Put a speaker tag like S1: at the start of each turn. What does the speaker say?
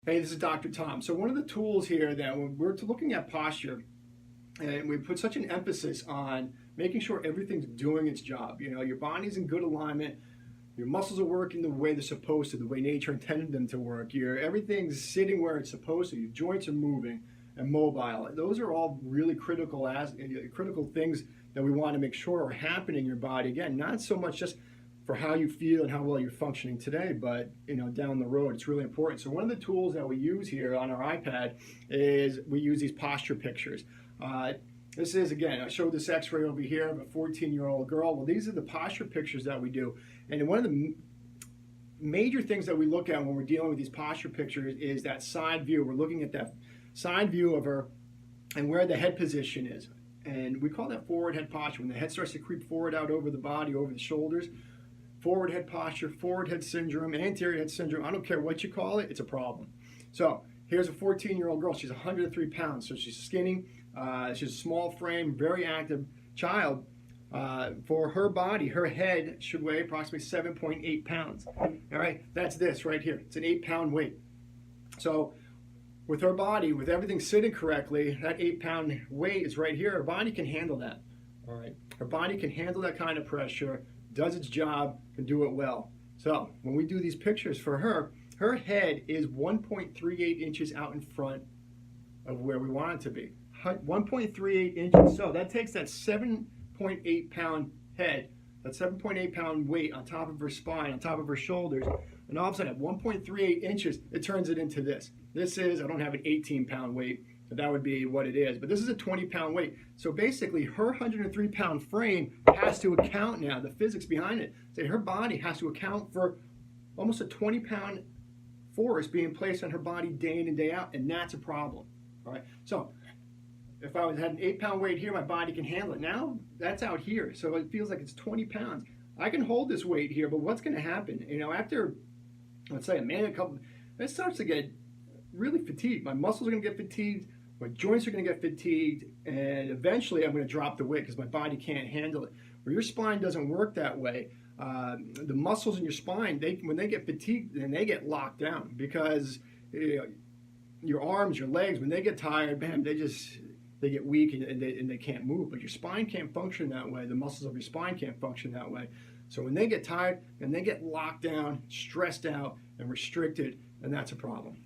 S1: Hey, this is Dr. Tom. So one of the tools here that when we're looking at posture, and we put such an emphasis on making sure everything's doing its job. You know, your body's in good alignment, your muscles are working the way they're supposed to, the way nature intended them to work. Everything's sitting where it's supposed to. Your joints are moving and mobile. Those are all really critical things that we want to make sure are happening in your body. Again, not so much just for how you feel and how well you're functioning today, but down the road, it's really important. So one of the tools that we use here on our iPad is we use these posture pictures. This is, again, I showed this x-ray over here of a 14-year-old girl. Well, these are the posture pictures that we do. And one of the major things that we look at when we're dealing with these posture pictures is that side view. We're looking at that side view of her and where the head position is. And we call that forward head posture. When the head starts to creep forward out over the body, over the shoulders, forward head posture, forward head syndrome, anterior head syndrome, I don't care what you call it, it's a problem. So here's a 14-year-old girl. She's 103 pounds, so she's skinny. She's a small frame, very active child. For her body, her head should weigh approximately 7.8 pounds. All right, that's this right here. It's an 8-pound weight. So with her body, with everything sitting correctly, that 8-pound weight is right here. Her body can handle that. All right, her body can handle that kind of pressure, does its job, can do it well. So when we do these pictures for her, her head is 1.38 inches out in front of where we want it to be. 1.38 inches. So that takes that 7.8 pound head, that 7.8 pound weight on top of her spine, on top of her shoulders, and all of a sudden at 1.38 inches, it turns it into this. This is, I don't have an 18-pound weight, but that would be what it is. But this is a 20-pound weight. So basically, her 103-pound frame has to account now, the physics behind it, say her body has to account for almost a 20-pound force being placed on her body day in and day out, and that's a problem. All right. So if I had an 8-pound weight here, my body can handle it. Now that's out here, so it feels like it's 20 pounds. I can hold this weight here, but what's going to happen? After, let's say, a couple, it starts to get really fatigued. My muscles are going to get fatigued. My joints are going to get fatigued, and eventually I'm going to drop the weight because my body can't handle it. Where your spine doesn't work that way, the muscles in your spine, when they get fatigued, then they get locked down because your arms, your legs, when they get tired, bam, they get weak and they can't move. But your spine can't function that way. The muscles of your spine can't function that way. So when they get tired, and they get locked down, stressed out, and restricted, and that's a problem.